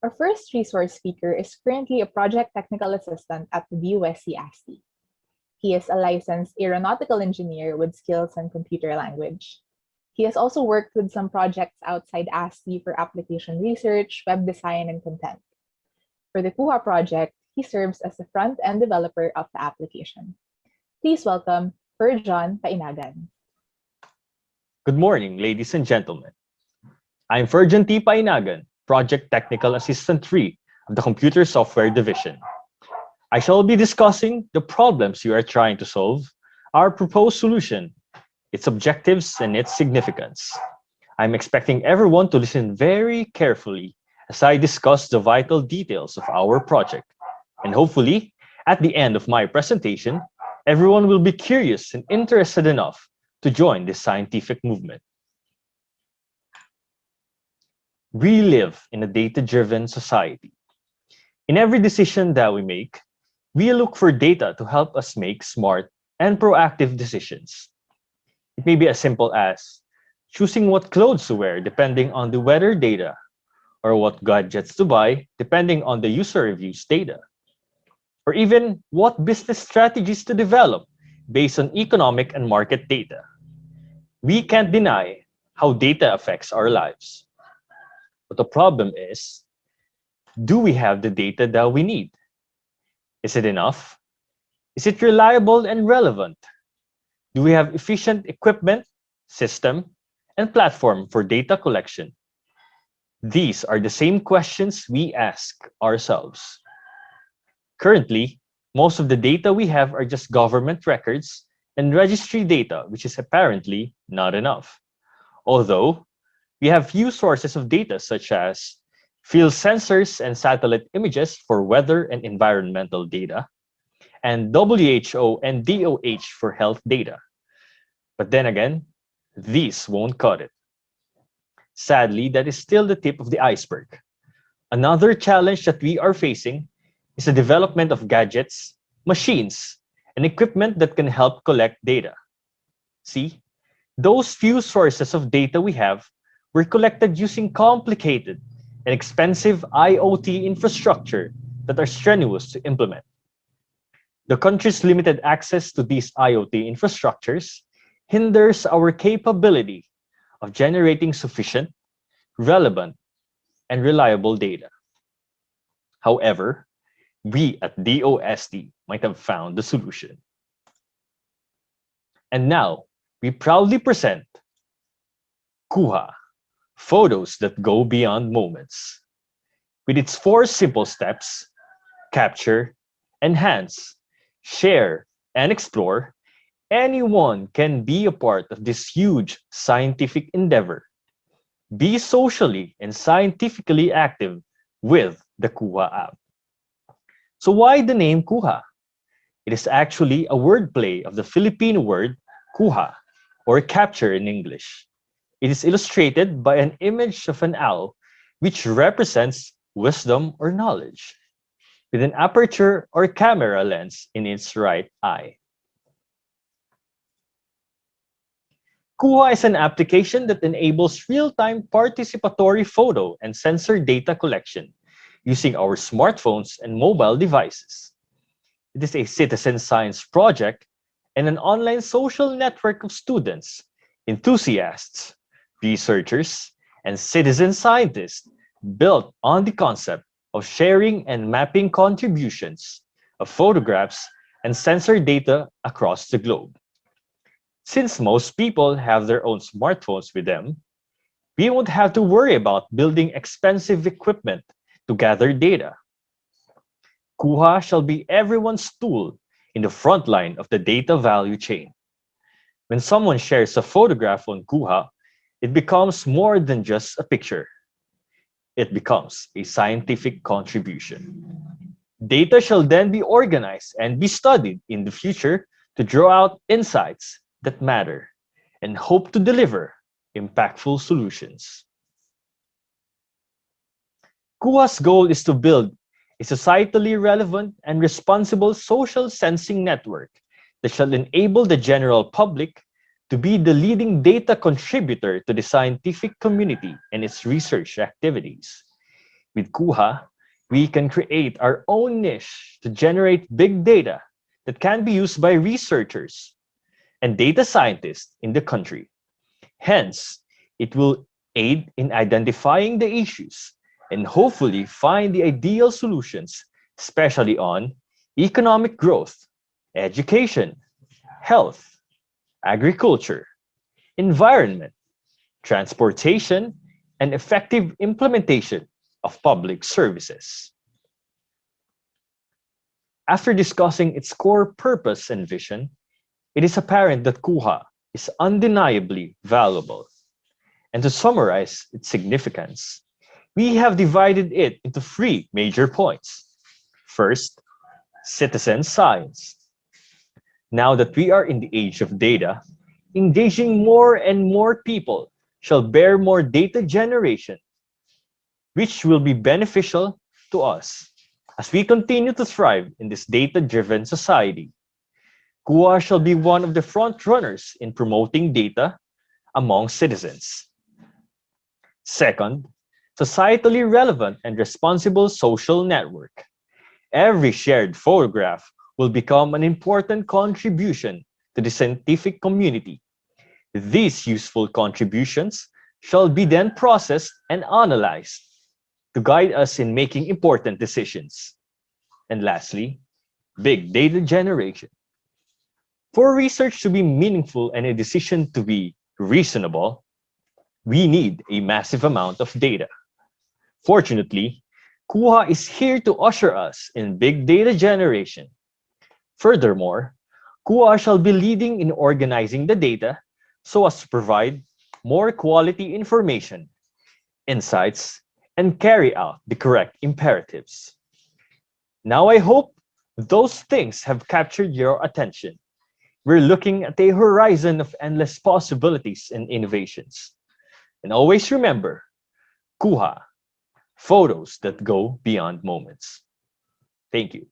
Our first resource speaker is currently a project technical assistant at the DOST-ASTI. He is a licensed aeronautical engineer with skills in computer language. He has also worked with some projects outside ASTI for application research, web design, and content. For the Kooha project, he serves as the front-end developer of the application. Please welcome John Painagan. Good morning, ladies and gentlemen. I'm Ferjan T. Painagan, Project Technical Assistant 3 of the Computer Software Division. I shall be discussing the problems you are trying to solve, our proposed solution, its objectives, and its significance. I'm expecting everyone to listen very carefully as I discuss the vital details of our project. And hopefully, at the end of my presentation, everyone will be curious and interested enough to join this scientific movement. We live in a data-driven society. In every decision that we make, we look for data to help us make smart and proactive decisions. It may be as simple as choosing what clothes to wear depending on the weather data, or what gadgets to buy depending on the user reviews data, or even what business strategies to develop based on economic and market data. We can't deny how data affects our lives. But the problem is, do we have the data that we need? Is it enough? Is it reliable and relevant? Do we have efficient equipment, system, and platform for data collection? These are the same questions we ask ourselves. Currently, most of the data we have are just government records and registry data, which is apparently not enough. Although, we have few sources of data such as field sensors and satellite images for weather and environmental data, and WHO and DOH for health data. But then again, these won't cut it. Sadly, that is still the tip of the iceberg. Another challenge that we are facing is the development of gadgets, machines, and equipment that can help collect data. See, those few sources of data we have were collected using complicated and expensive IoT infrastructure that are strenuous to implement. The country's limited access to these IoT infrastructures hinders our capability of generating sufficient, relevant, and reliable data. However, we at DOST might have found the solution. And now, we proudly present Kooha, photos that go beyond moments. With its 4 simple steps, capture, enhance, share, and explore, anyone can be a part of this huge scientific endeavor. Be socially and scientifically active with the Kooha app. So why the name Kooha? It is actually a wordplay of the Filipino word kuha, or capture in English. It is illustrated by an image of an owl, which represents wisdom or knowledge, with an aperture or camera lens in its right eye. Kooha is an application that enables real-time participatory photo and sensor data collection using our smartphones and mobile devices. It is a citizen science project and an online social network of students, enthusiasts, researchers, and citizen scientists built on the concept of sharing and mapping contributions of photographs and sensor data across the globe. Since most people have their own smartphones with them, we won't have to worry about building expensive equipment to gather data. Kooha shall be everyone's tool in the front line of the data value chain. When someone shares a photograph on Kooha, it becomes more than just a picture. It becomes a scientific contribution. Data shall then be organized and be studied in the future to draw out insights that matter and hope to deliver impactful solutions. Kooha's goal is to build a societally relevant and responsible social sensing network that shall enable the general public to be the leading data contributor to the scientific community and its research activities. With Kuha, we can create our own niche to generate big data that can be used by researchers and data scientists in the country. Hence, it will aid in identifying the issues and hopefully find the ideal solutions, especially on economic growth, education, health, agriculture, environment, transportation, and effective implementation of public services. After discussing its core purpose and vision, it is apparent that Kuha is undeniably valuable. And to summarize its significance, we have divided it into three major points. First, citizen science. Now that we are in the age of data, engaging more and more people shall bear more data generation, which will be beneficial to us as we continue to thrive in this data-driven society. Kua shall be one of the front runners in promoting data among citizens. Second, societally relevant and responsible social network. Every shared photograph will become an important contribution to the scientific community. These useful contributions shall be then processed and analyzed to guide us in making important decisions. And lastly, big data generation. For research to be meaningful and a decision to be reasonable, we need a massive amount of data. Fortunately, Kuha is here to usher us in big data generation. Furthermore, Kuha shall be leading in organizing the data so as to provide more quality information, insights, and carry out the correct imperatives. Now I hope those things have captured your attention. We're looking at a horizon of endless possibilities and innovations. And always remember, Kuha, photos that go beyond moments. Thank you.